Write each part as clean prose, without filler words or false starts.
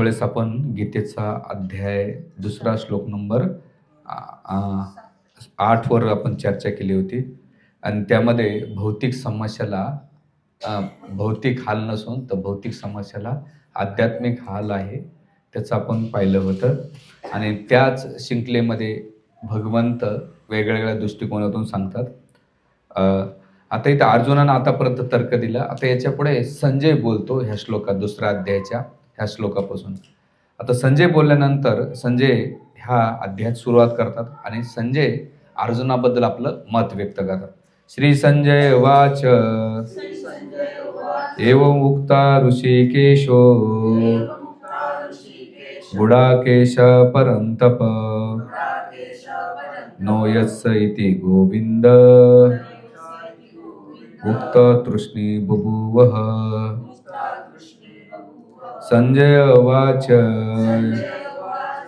वेळेस आपण गीतेचा अध्याय दुसरा श्लोक नंबर 8 वर आपण चर्चा केली होती आणि त्यामध्ये भौतिक समस्याला भौतिक हाल नसून तर भौतिक समस्याला आध्यात्मिक हाल आहे त्याचं आपण पाहिलं होतं आणि त्याच शृंखलेमध्ये भगवंत वेगवेगळ्या दृष्टिकोनातून सांगतात. अ, आता इथं अर्जुनानं आतापर्यंत तर्क दिला. आता याच्यापुढे संजय बोलतो ह्या श्लोकात दुसऱ्या अध्यायाच्या ह्या श्लोकापासून. आता संजय बोलल्यानंतर संजय ह्या अध्यायात सुरुवात करतात आणि संजय अर्जुनाबद्दल आपलं मत व्यक्त करतात. श्री संजय वाच एवं उक्ता ऋषिकेशो गुडाकेश परंतप नो यस्स इति गोविंद उक्त तृष्णी बभूवः. संजय उवाच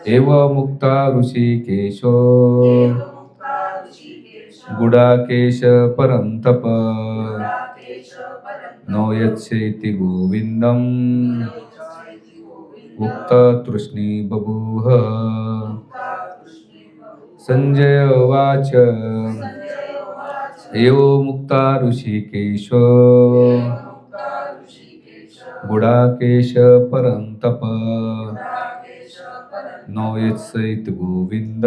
एवं मुक्ता ऋषिकेशो गुडाकेश परंतप नो यस्य इति गोविंदम् उक्त तृष्णी बभूव. संजय उवाच एवं मुक्ता ऋषिकेशो गुडाकेश परंतप नो यस्य इति गोविंद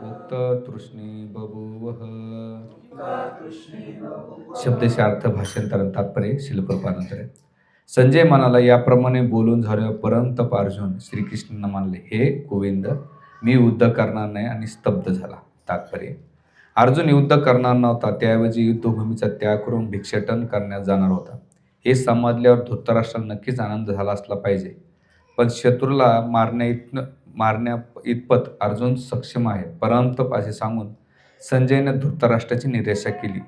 उक्त तृष्णी बभूवः. शब्दशः अर्थ भाषांतर तात्पर्य शिलप्रपानंतर. संजय म्हणाला, याप्रमाणे बोलून झाल्यावर परंतप अर्जुन श्रीकृष्णांना मानले, हे गोविंद मी युद्ध करणार नाही आणि स्तब्ध झाला. तात्पर्य, अर्जुन युद्ध करणार नव्हता, त्याऐवजी युद्धभूमीचा त्याग करून भिक्षाटन करण्यात जाणार होता. हे समजल्यावर धृतराष्ट्राला नक्कीच आनंद झाला असला पाहिजे, पण शत्रूला मारण्या इतपत अर्जुन सक्षम आहे परंतप असे सांगून संजयने धृतराष्ट्राची निराशा केली.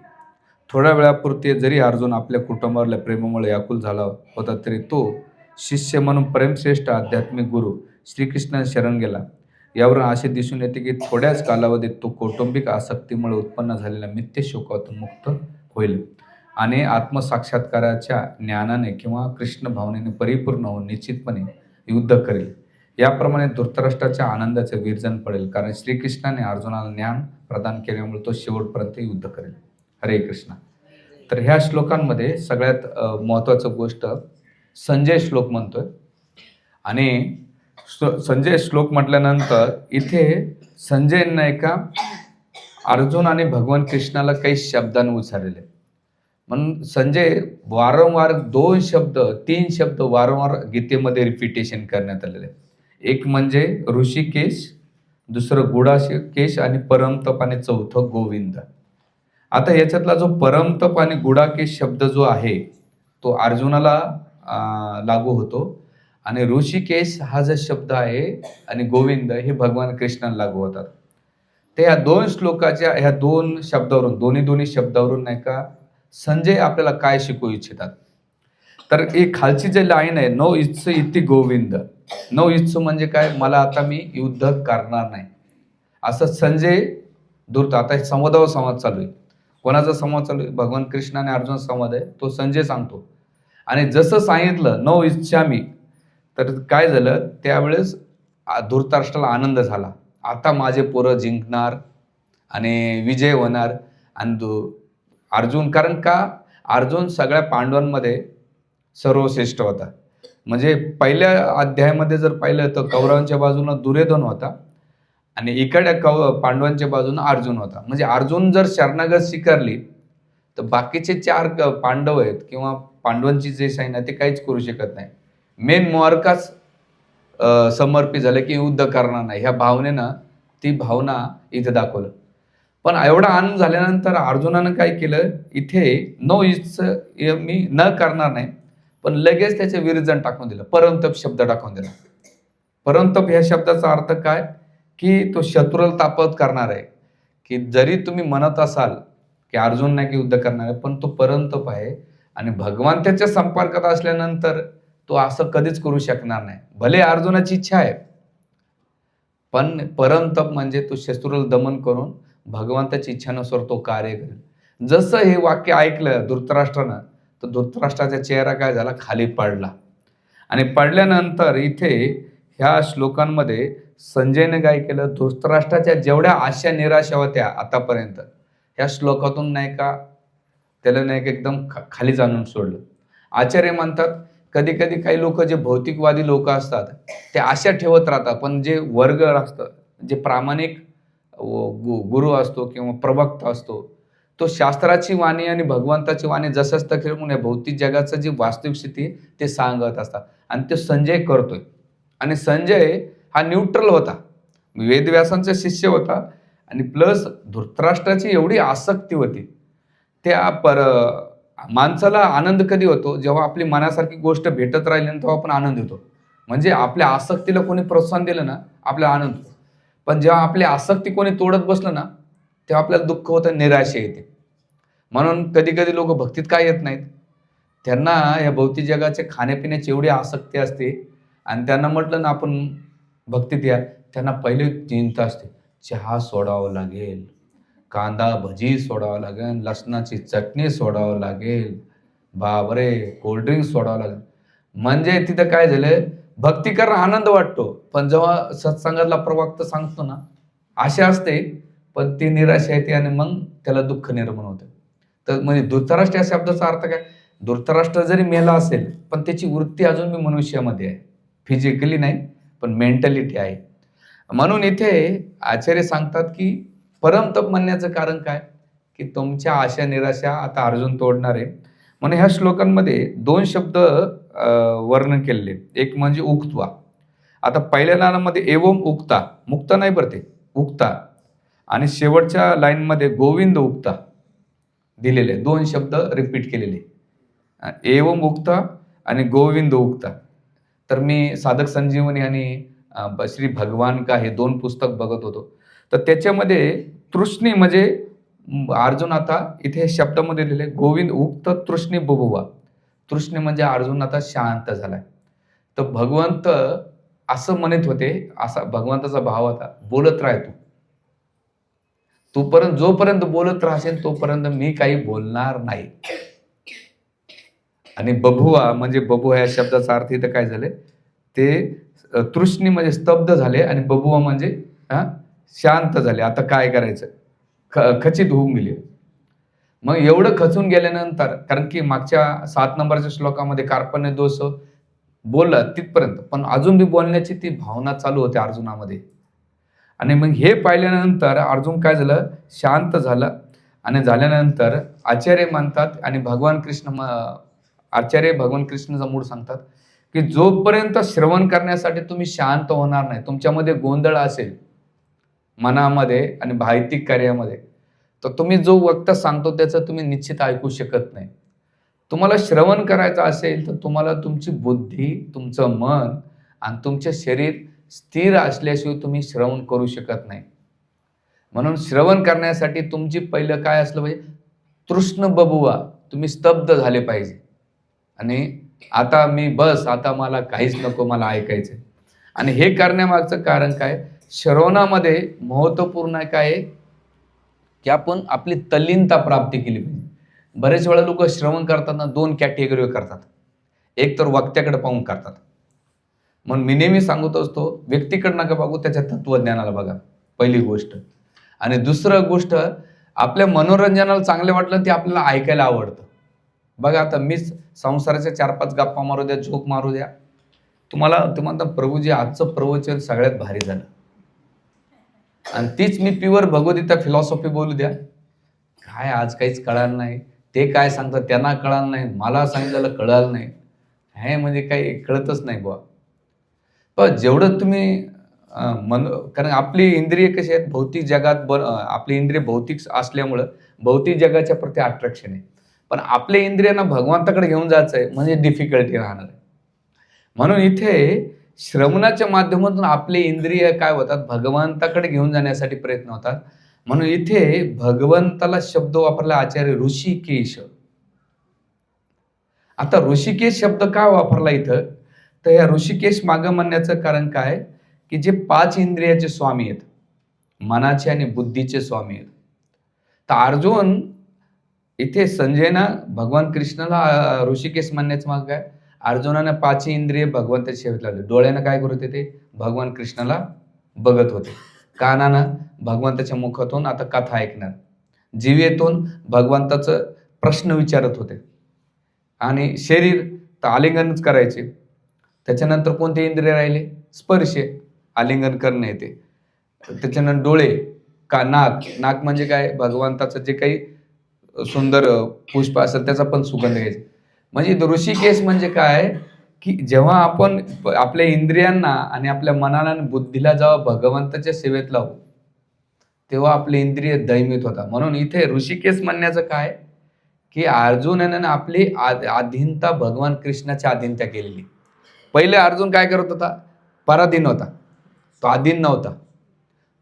थोड्या वेळापुरते जरी अर्जुन आपल्या कुटुंबावरल्या प्रेमामुळे व्याकुल झाला होता तरी तो शिष्य म्हणून प्रेमश्रेष्ठ आध्यात्मिक गुरु श्रीकृष्णाने शरण गेला. यावरून असे दिसून येते की थोड्याच कालावधीत तो कौटुंबिक आसक्तीमुळे उत्पन्न झालेल्या मिथ्य शोकातून मुक्त होईल आणि आत्मसाक्षात्काराच्या ज्ञानाने किंवा कृष्ण भावनेने परिपूर्ण होऊन निश्चितपणे युद्ध करेल. याप्रमाणे धृतराष्ट्राच्या आनंदाचे विरजन पडेल, कारण श्रीकृष्णाने अर्जुनाला ज्ञान प्रदान केल्यामुळे तो शेवटपर्यंत युद्ध करेल. हरे कृष्ण. तर ह्या श्लोकांमध्ये सगळ्यात महत्त्वाचं गोष्ट संजय श्लोक म्हणतोय आणि संजय श्लोक म्हटल्यानंतर इथे संजय नाही का अर्जुन आणि भगवान कृष्णाला काही शब्दांनी उच्चारलेले, म्हणून संजय वारंवार 3 शब्द वारंवार गीतेमध्ये रिपिटेशन करण्यात आलेले. एक म्हणजे ऋषिकेश, दुसरं गुडाकेश आणि परमतप आणि चौथं गोविंद. आता याच्यातला जो परमतप आणि गुडाकेश शब्द जो आहे तो अर्जुनाला लागू होतो आणि ऋषिकेश हा जो शब्द आहे आणि गोविंद हे भगवान कृष्णाला लागू होतात. ते ह्या 2 श्लोकाच्या ह्या 2 शब्दावरून दोन्ही शब्दावरून नाही का संजय आपल्याला काय शिकवू इच्छितात. तर एक खालची जे लाईन आहे, नो इच्छ इति गोविंद. नो इच्छ म्हणजे काय, मला आता मी युद्ध करणार नाही असं संजय दूर. आता संवादावर संवाद चालू आहे. कोणाचा संवाद चालू आहे? भगवान कृष्ण आणि अर्जुन संवाद आहे, तो संजय सांगतो. आणि जसं सांगितलं नो इच्छामी, तर काय झालं त्यावेळेस धृतराष्ट्राला आनंद झाला. आता माझे पोरं जिंकणार आणि विजय होणार. आणि अर्जुन, कारण का अर्जुन सगळ्या पांडवांमध्ये सर्वश्रेष्ठ होता. म्हणजे पहिल्या अध्यायामध्ये जर पाहिलं तर कौरवांच्या बाजूनं दुर्योधन होता आणि इकडे पांडवांच्या बाजूनं अर्जुन होता. म्हणजे अर्जुन जर शरणागत स्वीकारली तर बाकीचे 4 पांडव आहेत किंवा पांडवांची जे सैन्य ते काहीच करू शकत नाही. मेन मोरकाच समर्पित झालं की युद्ध करणार नाही, ह्या भावनेनं ती भावना इथे दाखवलं. पण एवढा आनंद झाल्यानंतर अर्जुनानं काय केलं, इथे नो इच्छ मी न करणार नाही, पण लगेच त्याचे विरजन टाकून दिलं, परंतप शब्द टाकून दिला. परंतप ह्या शब्दाचा अर्थ काय की तो शत्रूला तापत करणार आहे. की जरी तुम्ही म्हणत असाल की अर्जुन नाही की युद्ध करणार आहे, पण तो परंतप आहे आणि भगवान त्याच्या संपर्कात असल्यानंतर तो असं कधीच करू शकणार नाही. भले अर्जुनाची इच्छा आहे, पण परंतप म्हणजे तो शत्रूला दमन करून भगवंताची इच्छानुसार तो कार्य करेल. जसं हे वाक्य ऐकलं धृतराष्ट्रानं तर धृतराष्ट्राचा चेहरा काय झाला, खाली पडला आणि पडल्यानंतर इथे ह्या श्लोकांमध्ये संजयने काय केलं, धृतराष्ट्राच्या जेवढ्या आशा निराशा होत्या आतापर्यंत ह्या श्लोकातून नाही का त्याला नाही का एकदम खालीच आणून सोडलं. आचार्य म्हणतात कधी कधी काही लोक जे भौतिकवादी लोक असतात ते आशा ठेवत राहतात, पण जे वर्ग असतं, जे प्रामाणिक गुरु असतो किंवा प्रवक्ता असतो, तो शास्त्राची वाणी आणि भगवंताची वाणी जसंच तर म्हणून या भौतिक जगाचं जी वास्तविक स्थिती ते सांगत असतात. आणि ते संजय करतोय. आणि संजय हा न्यूट्रल होता, वेदव्यासांचा शिष्य होता, आणि प्लस धृतराष्ट्राची एवढी आसक्ती होती. त्या माणसाला आनंद कधी होतो, जेव्हा आपली मनासारखी गोष्ट भेटत राहिली ना तेव्हा आपण आनंद होतो. म्हणजे आपल्या आसक्तीला कोणी प्रोत्साहन दिलं ना आपल्याला आनंद होतो. पण जेव्हा आपली आसक्ती कोणी तोडत बसलं ना तेव्हा आपल्याला दुःख होतं, निराशा येते. म्हणून कधी कधी लोक भक्तीत काय येत नाहीत, त्यांना या भौतिक जगाचे खाण्यापिण्याची एवढी आसक्ती असते, आणि त्यांना म्हटलं ना आपण भक्तीत या, त्यांना पहिले चिंता असते, चहा सोडावं लागेल, कांदा भजी सोडावं लागेल, लसणाची चटणी सोडावं लागेल, बापरे कोल्ड्रिंक सोडावं लागेल. म्हणजे तिथं काय झालं, भक्ती करणं आनंद वाटतो, पण जेव्हा सत्संगातला प्रवक्ता सांगतो ना आशा असते, पण ती निराशा येते आणि मग त्याला दुःख निर्माण होतं. तर म्हणजे धृतराष्ट्र या शब्दाचा अर्थ काय, धृतराष्ट्र जरी मेला असेल पण त्याची वृत्ती अजून मी मनुष्यामध्ये आहे, फिजिकली नाही पण मेंटॅलिटी आहे. म्हणून इथे आचार्य सांगतात की परमतप म्हणण्याचं कारण काय, की तुमच्या आशा निराशा आता अर्जुन तोडणार आहे. म्हणून ह्या श्लोकांमध्ये दोन शब्द वर्णन केलेले, एक म्हणजे उक्त्वा. आता पहिल्या लाईनमध्ये एवम उक्ता, मुक्ता नाही बरं ते उक्ता, आणि शेवटच्या लाईनमध्ये गोविंद उक्ता दिलेले, दोन शब्द रिपीट केलेले, एवम उक्ता आणि गोविंद उक्ता. तर मी साधक संजीवनी आणि श्री भगवान का हे दोन पुस्तक बघत होतो, तर त्याच्यामध्ये तृष्णी म्हणजे अर्जुन आता इथे शब्दामध्ये लिहिले गोविंद उक्त तृष्णी बुभुवा. तृष्णी म्हणजे अर्जुन आता शांत झालाय. तर भगवंत असं म्हणत होते, असा भगवंताचा भाव होता, बोलत राह तूपर्यंत, जोपर्यंत बोलत राहशील तोपर्यंत मी काही बोलणार नाही. आणि बभुवा म्हणजे बभुवा या शब्दाचा अर्थ इथं काय झाले, ते तृष्णी म्हणजे स्तब्ध झाले, आणि बभुवा म्हणजे शांत झाले. आता काय करायचं, खचित होऊन गेले. मग एवढं खचून गेल्यानंतर, कारण की मागच्या 7 नंबरच्या श्लोकामध्ये कार्पण्य दोष बोलला तिथपर्यंत, पण अजून बी बोलण्याची ती भावना चालू होती अर्जुनामध्ये. आणि मग हे पाहिल्यानंतर अर्जुन काय झालं, शांत झालं. आणि झाल्यानंतर आचार्य म्हणतात, आणि भगवान कृष्णाचा मूळ सांगतात की जोपर्यंत श्रवण करण्यासाठी तुम्ही शांत होणार नाही, तुमच्यामध्ये गोंधळ असेल मनामध्ये आणि भायतिक कार्यामध्ये, तर तुम्ही जो वक्ता सांगतो त्याचं तुम्ही निश्चित ऐकू शकत नाही. तुम्हाला श्रवण करायचं असेल तर तुम्हाला तुमची बुद्धी, तुमचं मन आणि तुमचे शरीर स्थिर असल्याशिवाय तुम्ही श्रवण करू शकत नाही. म्हणून श्रवण करण्यासाठी तुमची पहिलं काय असलं पाहिजे, तृष्ण बबुवा, तुम्ही स्तब्ध झाले पाहिजे. आणि आता आता मला काहीच नको, मला ऐकायचं. आणि हे करण्यामागचं कारण काय, श्रवणामध्ये महत्वपूर्ण काय आहे की आपण आपली तल्लीनता प्राप्ती केली पाहिजे. बरेच वेळा लोक श्रवण करताना 2 कॅटेगरी करतात, एक तर वक्त्याकडे पाहून करतात. म्हणून मी नेहमी सांगत असतो, व्यक्तीकडे नका बघू, त्याच्या तत्वज्ञानाला बघा पहिली गोष्ट. आणि दुसरं गोष्ट, आपल्या मनोरंजनाला चांगलं वाटलं ते आपल्याला ऐकायला आवडतं. बघा आता मीच संसाराच्या 4-5 गप्पा मारू द्या, झोक मारू द्या, तुम्हाला प्रभूजी आजचं प्रवचन सगळ्यात भारी झालं. आणि तीच मी प्युअर भगवद्गीता फिलॉसॉफी बोलू द्या, काय आज काहीच कळालं नाही, ते काय सांगतात त्यांना कळालं नाही, मला सांगितलेलं कळालं नाही, हे म्हणजे काही कळतच नाही बुवा. पण जेवढं तुम्ही कारण आपली इंद्रिय कशी आहेत, भौतिक जगात आपली इंद्रिय भौतिक असल्यामुळं भौतिक जगाच्या प्रती अट्रॅक्शन आहे. पण आपल्या इंद्रियांना भगवंताकडे घेऊन जायचं आहे म्हणजे डिफिकल्टी राहणार आहे. म्हणून इथे श्रवणाच्या माध्यमातून आपले इंद्रिय काय होतात, भगवंताकडे घेऊन जाण्यासाठी प्रयत्न होतात. म्हणून इथे भगवंताला शब्द वापरला आचार्य ऋषिकेश. आता ऋषिकेश शब्द का वापरला इथं, तर या ऋषिकेश मागं म्हणण्याचं कारण काय, की जे 5 इंद्रियाचे स्वामी आहेत, मनाचे आणि बुद्धीचे स्वामी आहेत. तर अर्जुन इथे संजयना भगवान कृष्णाला ऋषिकेश म्हणण्याचं मागं काय, अर्जुनाने 5 इंद्रिय भगवंताच्या सेवेत लावले. डोळ्यानं काय करत होते? ते भगवान कृष्णाला बघत होते. कानानं भगवंताच्या मुखातून आता कथा ऐकणार. जिभेतून भगवंताचं प्रश्न विचारत होते. आणि शरीर तर आलिंगनच करायचे. त्याच्यानंतर कोणते इंद्रिय राहिले? स्पर्श, आलिंगन करणे येते. त्याच्यानंतर डोळे, का नाक म्हणजे काय? भगवंताचं जे काही सुंदर पुष्प असेल त्याचा पण सुगंध घ्यायचा. म्हणजे ऋषिकेश म्हणजे काय, की जेव्हा आपण आपल्या इंद्रियांना आणि आपल्या मनाला आणि बुद्धीला जेव्हा भगवंताच्या सेवेत लावू तेव्हा आपले इंद्रिय दैमित होतात. म्हणून इथे ऋषिकेश म्हणण्याचं काय, की अर्जुनाने आपली अधीनता भगवान कृष्णाच्या अधीनता केलेली. पहिले अर्जुन काय करत होता? पराधीन होता. तो अधीन नव्हता.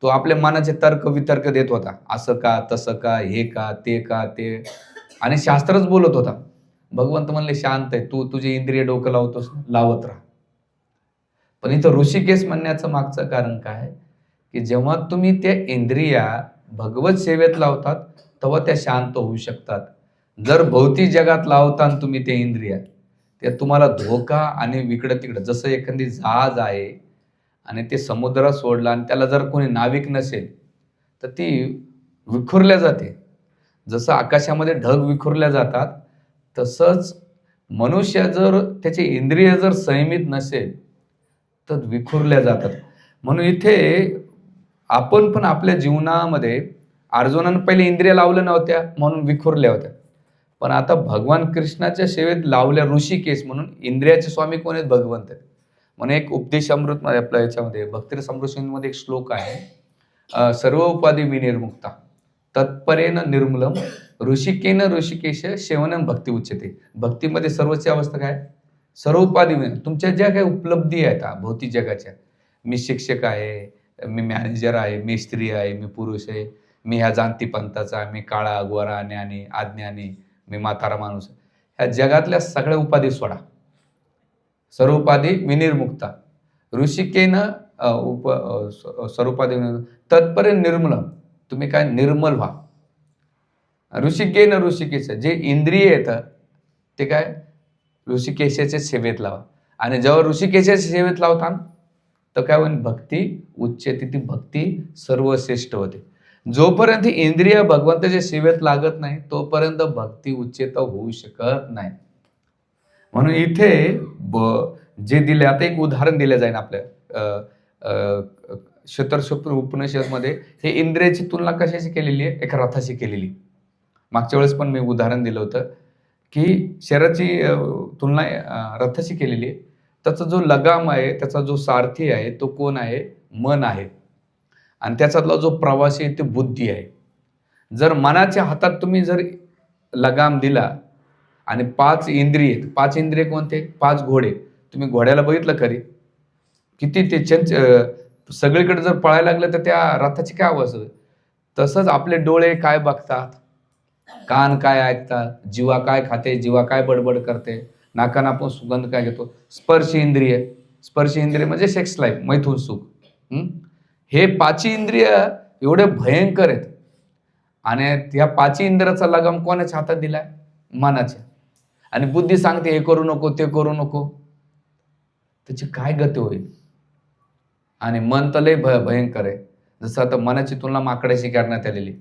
तो आपल्या मनाचे तर्क वितर्क देत होता. असं का, तसं का, हे का, ते आणि शास्त्रच बोलत होता. भगवंत म्हणले शांत आहे, तू तुझे इंद्रिय डोकं लावतोस, लावत राहा. पण इथं ऋषिकेश म्हणण्याचं मागचं कारण काय, की जेव्हा तुम्ही त्या इंद्रिया भगवत सेवेत लावतात तेव्हा त्या शांत होऊ शकतात. जर भौतिक जगात लावताना तुम्ही ते इंद्रिया, ते तुम्हाला धोका आणि इकडं तिकडं, जसं एखादी जहाज आहे आणि ते समुद्रात सोडलं आणि त्याला जर कोणी नाविक नसेल तर ती विखुरल्या जाते. जसं आकाशामध्ये ढग विखुरल्या जातात तसंच मनुष्य जर त्याचे इंद्रिय जर संयमित नसेल तर विखुरल्या जातात. म्हणून इथे आपण पण आपल्या जीवनामध्ये अर्जुनानं पहिले इंद्रिय लावल्या नव्हत्या म्हणून विखुरल्या होत्या. पण आता भगवान कृष्णाच्या सेवेत लावल्या ऋषिकेश म्हणून इंद्रियाचे स्वामी कोण आहेत? भगवंत आहेत. म्हणून एक उपदेशामृत मध्ये आपल्या याच्यामध्ये भक्ती समृद्धीमध्ये एक श्लोक आहे, सर्व उपाधी विनिर्मुक्ता तत्परेन निर्मूलम ऋषिकेन ऋषिकेश सेवनम भक्ती उच्यते. भक्तीमध्ये सर्वची अवस्था काय? सर्व उपाधी तुमच्या ज्या काही उपलब्धी आहेत भौतिक जगाच्या, मी शिक्षक आहे, मी मॅनेजर आहे, मी स्त्री आहे, मी पुरुष आहे, मी ह्या जाणती पंथाचा, मी काळा गोरा ज्ञानी अज्ञानी, मी म्हातारा माणूस, ह्या जगातल्या सगळ्या उपाधी सोडा. सर्व उपाधी विनिर्मुक्ता ऋषिकेन सर्व उपाधी तत्पर निर्मूलम, तुम्ही काय निर्मल व्हा. ऋषिकेन ऋषिकेश, जे इंद्रिय येतं ते काय? ऋषिकेशाच्या सेवेत लावा. आणि जेव्हा ऋषिकेशाच्या सेवेत लावता तर काय होईल? भक्ती उच्चते, ती भक्ती सर्वश्रेष्ठ होते. जोपर्यंत इंद्रिय भगवंताच्या सेवेत लागत नाही तोपर्यंत भक्ती उच्चता होऊ शकत नाही. म्हणून इथे जे दिले, आता एक उदाहरण दिलं जाईल आपल्या शतरशोत्र उपनिषदमध्ये. हे इंद्रियाची तुलना कशाशी केलेली आहे? एका रथाशी केलेली. मागच्या वेळेस पण मी उदाहरण दिलं होतं की शरीराची तुलना रथाशी केलेली आहे. त्याचा जो लगाम आहे, त्याचा जो सारथी आहे तो कोण आहे? मन आहे. आणि त्याच्यातला जो प्रवासी आहे ते बुद्धी आहे. जर मनाच्या हातात तुम्ही जर लगाम दिला आणि 5 इंद्रिय कोणते? 5 घोडे. तुम्ही घोड्याला बघितलं खरी किती ते सगळीकडे जर पळायला लागलं तर त्या रथाची काय अवस्था? तसंच आपले डोळे काय बघतात, कान काय ऐकतात, जीवा काय खाते, जीवा काय बडबड करते, नाकानं आपण सुगंध काय घेतो, स्पर्श इंद्रिय म्हणजे सेक्स लाईफ, मैथून सुख. हे 5 इंद्रिय एवढे भयंकर आहेत. आणि त्या 5 इंद्रियाचा लगाम कोणाच्या हातात दिलाय? मनाच्या. आणि बुद्धी सांगते हे करू नको, ते करू नको, त्याची काय गती होईल? आणि मन तर लय भयंकर आहे. जसं आता मनाची तुलना माकडाशी करण्यात आलेली.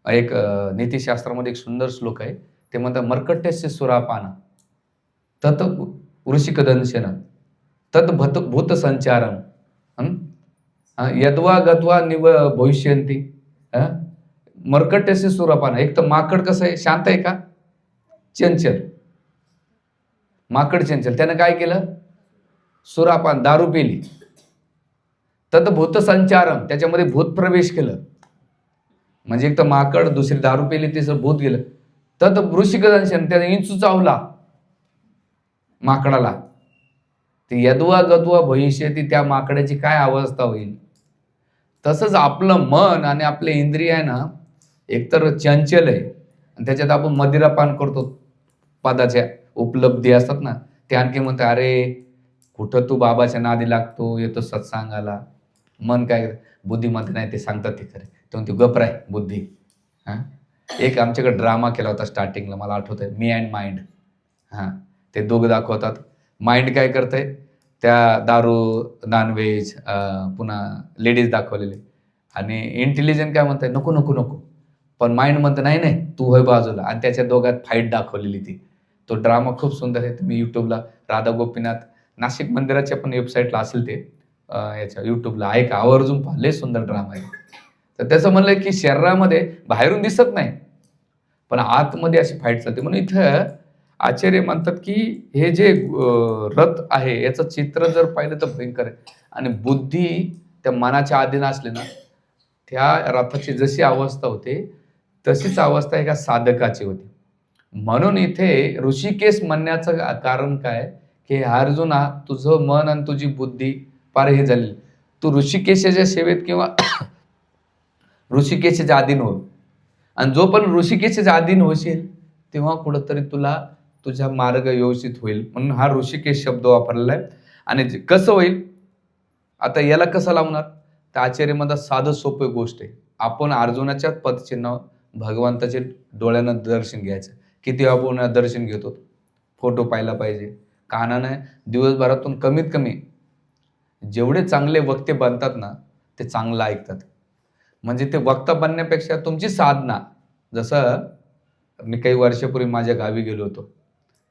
एक नीतिशास्त्रामध्ये एक सुंदर श्लोक आहे, ते म्हणतात मर्कटस्य सुरापान तत वृषिकदंशन तत भूत संचारम यद्वा गत्वा निव भविष्यंती. मर्कटस्य सुरापान. एक तर माकड कसं आहे? शांत आहे का? चंचल. माकड चंचल. त्यानं काय केलं? सुरापान, दारू पिली. तत भूत संचारम, त्याच्यामध्ये भूत प्रवेश केलं. म्हणजे एक तर माकड, दुसरी दारू पिली, तिसरं भूत गेलं. तत वृषिकदंशन, त्याने इंचू चावला माकडाला. ते यद्वा गत्वा भविष्यती, त्या माकडाची काय अवस्था होईल? तसंच आपलं मन आणि आपले इंद्रिय आहे ना, एकतर चंचल आहे आणि त्याच्यात आपण मदिरापान करतो, पदाच्या उपलब्धी असतात ना, ते आणखी म्हणतं अरे कुठं तू बाबाच्या नादी लागतो, येतो सत्संगाला. मन काय? बुद्धी म्हणते नाही ते सांगतात ते खरे, ते म्हणते गप्र आहे बुद्धी. एक आमच्याकडे ड्रामा केला होता स्टार्टिंगला, मला आठवत आहे, मी अँड माइंड. ते दोघं दाखवतात माइंड काय करतंय, त्या दारू, नॉनव्हेज, पुन्हा लेडीज दाखवलेले, आणि इंटेलिजंट काय म्हणतंय, नको नको नको. पण माइंड म्हणतं नाही नाही तू होय बाजूला, आणि त्याच्या दोघात फाईट दाखवलेली ती. तो ड्रामा खूप सुंदर आहे. तुम्ही यूट्यूबला राधा गोपीनाथ नाशिक मंदिराच्या पण वेबसाईटला असेल ते, याच्या यूट्यूबला आहे का, आवर्जून पहा, लय सुंदर ड्रामा आहे. तर त्याचं म्हणलं की शरीरामध्ये बाहेरून दिसत नाही, पण आतमध्ये अशी फाईट चालते. म्हणून इथं आचार्य म्हणतात की हे जे रथ आहे याचं चित्र जर पाहिलं तर भयंकर आहे. आणि बुद्धी त्या मनाच्या अधीन असले ना, त्या रथाची जशी अवस्था होते तशीच अवस्था एका साधकाची होती. म्हणून इथे ऋषिकेश म्हणण्याचं कारण काय, की अर्जुना तुझं मन आणि तुझी बुद्धी फार हे झालेली. तू ऋषिकेशाच्या सेवेत किंवा ऋषिकेशच्या अधीन हो. आणि जो पण ऋषिकेशच्या अधीन होशील तेव्हा कुठंतरी तुला तुझा मार्ग व्यवस्थित होईल. म्हणून हा ऋषिकेश शब्द वापरलेला आहे. आणि कसं होईल, आता याला कसं लावणार, तर आचार्यमध्ये साधं सोपं गोष्ट आहे. आपण अर्जुनाच्या पदचिन्ह भगवंताचे डोळ्यानं दर्शन घ्यायचं. किती आपण दर्शन घेतो, फोटो पाहिला पाहिजे. कानानं दिवसभरातून कमीत कमी जेवढे चांगले वक्ते बनतात ना ते चांगलं ऐकतात. म्हणजे ते वक्ता बनण्यापेक्षा तुमची साधना, जसं मी काही वर्षापूर्वी माझ्या गावी गेलो होतो,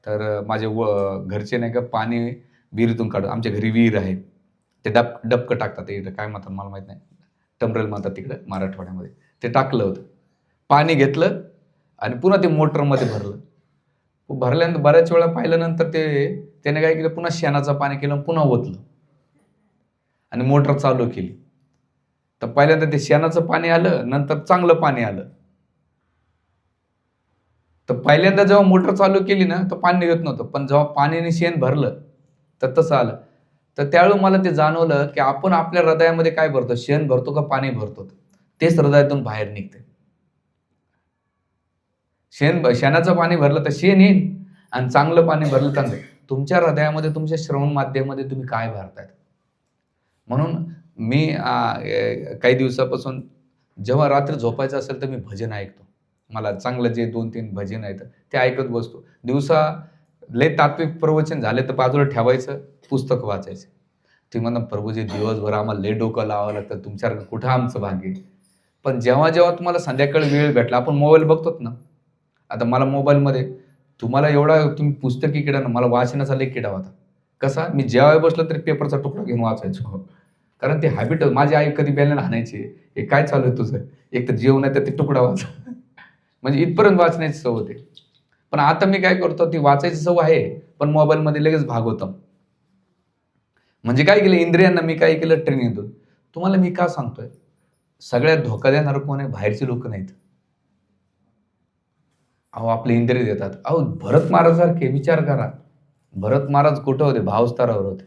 तर माझे घरचे नाही का पाणी विहिरीतून काढून, आमच्या घरी विहीर आहे, ते डबकं टाकतात, इकडं काय म्हणतात मला माहीत नाही, टमरेल म्हणतात तिकडं मराठवाड्यामध्ये. ते टाकलं होतं, पाणी घेतलं आणि पुन्हा ते मोटरमध्ये भरलं. भरल्यानंतर बऱ्याच वेळा पाहिल्यानंतर त्याने काय केलं, पुन्हा शेणाचं पाणी केलं, पुन्हा ओतलं आणि मोटर चालू केली. तर पहिल्यांदा ते शेणाचं पाणी आलं, नंतर चांगलं पाणी आलं. तर पहिल्यांदा जेव्हा मोटर चालू केली ना तर पाणी निघत नव्हतं, पण जेव्हा पाण्याने शेण भरलं तर तसं आलं. तर त्यावेळी मला ते जाणवलं की आपण आपल्या हृदयामध्ये काय भरतो, शेण भरतो का पाणी भरतो, तेच हृदयातून बाहेर निघते. शेणाचं पाणी भरलं तर शेण येईल, आणि चांगलं पाणी भरलं तर तुमच्या हृदयामध्ये, तुमच्या श्रवण माध्यमामध्ये तुम्ही काय भरतायत. म्हणून मी काही दिवसापासून जेव्हा रात्री झोपायचं असेल तर मी भजन ऐकतो. मला चांगलं जे 2-3 भजन आहेत ते ऐकत बसतो. दिवसा लय तात्विक प्रवचन झाले तर बाजूला ठेवायचं, पुस्तक वाचायचं. ते म्हणा प्रभूजी दिवसभर आम्हाला लय डोकं लावावं लागतं, तुमच्यासारखं कुठं आमचं भाग्य. पण जेव्हा जेव्हा तुम्हाला संध्याकाळी वेळ भेटला, आपण मोबाईल बघतोच ना. आता मला मोबाईलमध्ये तुम्हाला एवढा तुम्ही पुस्तकी किडा ना, मला वाचनाचा लय किडा होता. कसा, मी जेव्हा बसलो तरी पेपरचा तुकडा घेऊन वाचायचो. कारण ते हॅबिट, माझी आई कधी बेलने हाणायची, हे काय चालू आहे तुझं, एक तर जेवण आहे तर ते तुकडा वाचा. म्हणजे इथपर्यंत वाचण्याची सवय होते. पण आता मी काय करतो, ती वाचायची सवय आहे पण मोबाईलमध्ये लगेच भाग होतं. म्हणजे काय केलं, इंद्रियांना मी काय केलं, ट्रेनिंग देतो. तुम्हाला मी का सांगतोय, सगळ्यात धोका देणार कोण आहे, बाहेरचे लोक नाहीत. अहो आपले इंद्रिय देतात. अहो भरत महाराजांसारखे विचार करा, भरत महाराज कुठं होते, भावस्तरावर होते,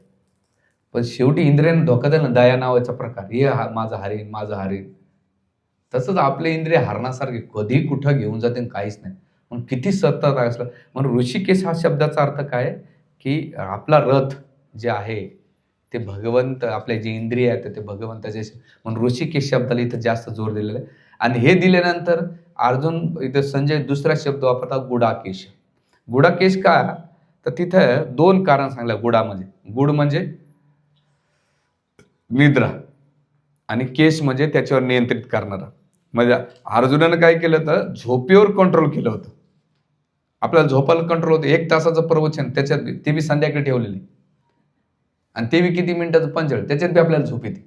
पण शेवटी इंद्रियाने धोका दिला, दया नावाचा प्रकार, हे माझं हरीन माझं हरीन. तसंच आपले इंद्रिय हरणासारखे कधी कुठं घेऊन जाते काहीच नाही. मग किती सतत असलं. म्हणून ऋषिकेश हा शब्दाचा अर्थ काय, की आपला रथ जे आहे ते भगवंत, आपले जे इंद्रिय आहेत ते भगवंताचे. म्हणून ऋषिकेश शब्दाला इथं जास्त जोर दिलेला आहे. आणि हे दिल्यानंतर अर्जुन इथं संजय दुसरा शब्द वापरता, गुडाकेश. गुडाकेश का, तर तिथं 2 कारण सांगलं गुडामध्ये. गुड म्हणजे निद्रा, आणि केश म्हणजे त्याच्यावर नियंत्रित करणारा. म्हणजे अर्जुनानं काय केलं तर झोपेवर कंट्रोल केलं होतं. आपल्याला झोपायला कंट्रोल होतं. 1 तासाचं प्रवचन, त्याच्यात ते बी संध्याकाळी ठेवलेली, आणि ते बी किती मिनिटाचं, 45, त्याच्यात बी आपल्याला झोप येते.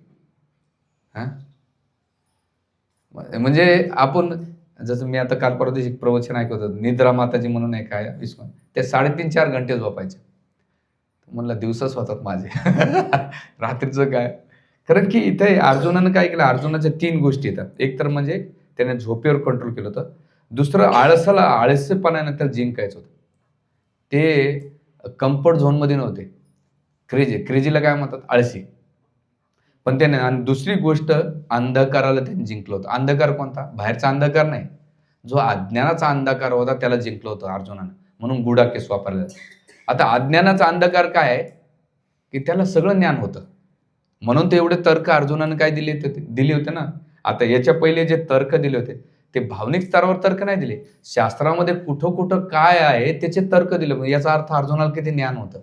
हा, म्हणजे आपण, जसं मी आता काल परवा दिवशी प्रवचन ऐकत होतो, निद्रा माताजी म्हणून आहे काय विश्व, ते 3.5-4 घंटे झोपायचे. म्हणलं दिवसच होतात माझे. रात्रीचं काय. कारण की इथे अर्जुनानं काय केलं, अर्जुनाच्या 3 गोष्टी येतात. एक तर म्हणजे त्याने झोपेवर कंट्रोल केलं होतं. दुसरं आळसेपणाने त्याला जिंकायचं होतं. ते कम्फर्ट झोनमध्ये नव्हते. क्रेजीला काय म्हणतात, आळशी. पण त्याने, आणि दुसरी गोष्ट अंधकाराला त्यांनी जिंकलं होतं. अंधकार कोणता, बाहेरचा अंधकार नाही, जो अज्ञानाचा अंधकार होता त्याला जिंकलं होतं अर्जुनानं. म्हणून गुडाकेश वापरला. आता अज्ञानाचा अंधकार काय आहे, की त्याला सगळं ज्ञान होतं. म्हणून ते एवढे तर्क अर्जुनानं काय दिले होते ना. आता याच्या पहिले जे तर्क दिले होते ते भावनिक स्तरावर तर्क नाही दिले, शास्त्रामध्ये कुठं कुठं काय आहे त्याचे तर्क दिले. याचा अर्थ अर्जुनाला किती ज्ञान होतं.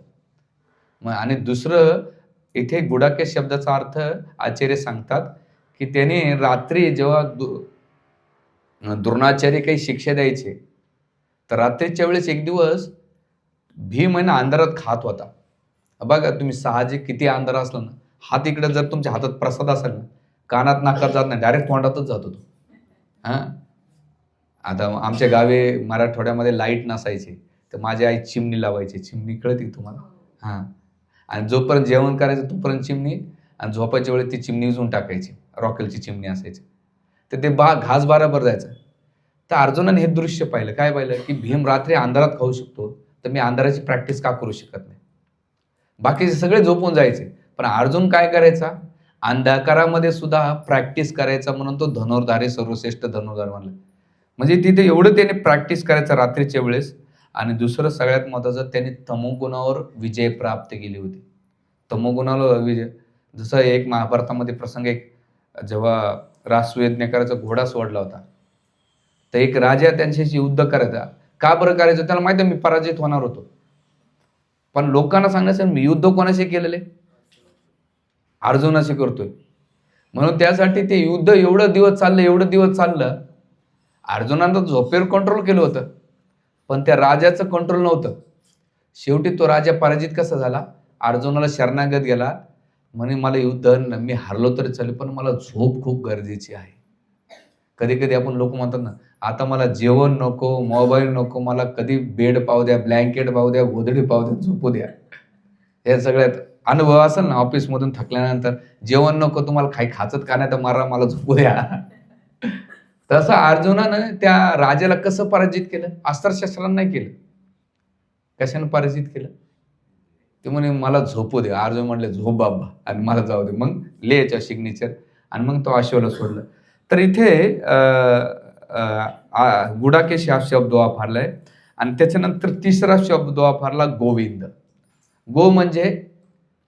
मग आणि दुसरं इथे गुडाकेश शब्दाचा अर्थ आचार्य सांगतात की त्याने रात्री जेव्हा द्रोणाचार्य काही शिक्षा द्यायचे तर रात्रीच्या वेळेस एक दिवस भीम आहे ना अंधारात खात होता. बघा तुम्ही साहजिक किती अंधार असला ना, हात इकडे जर तुमच्या हातात प्रसाद असेल ना, कानात नाकात जात नाही, डायरेक्ट तोंडातच जातो तो. हां, आता आमच्या गावी मराठवाड्यामध्ये लाईट नसायची, तर माझी आई चिमणी लावायची. चिमणी कळते का तुम्हाला? हां. आणि जोपर्यंत जेवण करायचं तोपर्यंत चिमणी, आणि झोपायच्या वेळेस ती चिमणी उजवून टाकायची. रॉकेलची चिमणी असायची. तर ते घास बराबर जायचं. तर अर्जुनाने हे दृश्य पाहिलं. काय पाहिलं? की भीम रात्री अंधारात खाऊ शकतो, तर मी अंधाराची प्रॅक्टिस का करू शकत नाही? बाकीचे सगळे झोपून जायचे, पण अर्जुन काय करायचा? अंधकारामध्ये सुद्धा प्रॅक्टिस करायचा, म्हणून तो धनुर्धारी सर्वश्रेष्ठ धनुर्धार म्हणला. म्हणजे तिथे एवढं त्याने प्रॅक्टिस करायचं रात्रीच्या वेळेस. आणि दुसरं सगळ्यात महत्त्वाचं, त्यांनी तमोगुणावर विजय प्राप्त केली होती. तमोगुणावर विजय, जसं एक महाभारतामध्ये प्रसंग, एक जेव्हा रासयज्ञ करायचा घोडा सोडला होता, तर एक राजा त्यांच्याशी युद्ध करायचा. का बरं करायचं? त्याला माहिती आहे मी पराजित होणार होतो, पण लोकांना सांगायचं मी युद्ध कोणाशी केलेले? अर्जुनाशी करतोय. म्हणून त्यासाठी ते युद्ध एवढं दिवस चाललं. अर्जुनानं झोपेवर कंट्रोल केलं होतं, पण त्या राजाचं कंट्रोल नव्हतं. शेवटी तो राजा पराजित कसा झाला? अर्जुनाला शरणागत गेला, म्हणे मला युद्ध मी हारलो तरी चालेल, पण मला झोप खूप गरजेची आहे. कधी कधी आपण लोक म्हणतात ना, आता मला जेवण नको, मोबाईल नको, मला कधी बेड पाहू द्या, ब्लँकेट पाहू द्या, गोधडी पाहू द्या, झोपू द्या. हे सगळ्यात अनुभव असेल ना, ऑफिसमधून थकल्यानंतर जेवण नको, तुम्हाला काही खाचत का नाही तर मारा, मला झोपू द्या. तसं अर्जुनानं त्या राजाला कसं पराजित केलं? अस्त्रशस्त्रानं नाही केलं. कशानं पराजित केलं? ते म्हणे मला झोपू दे. अर्जुन म्हणले झोप बाबा आणि मला जाऊ दे. मग लिहायचं सिग्नेचर, आणि मग तो अश्वाला सोडलं. तर इथे गुडाकेश हा शब्द वापरलाय. आणि त्याच्यानंतर तिसरा शब्द वापरला गोविंद. गो म्हणजे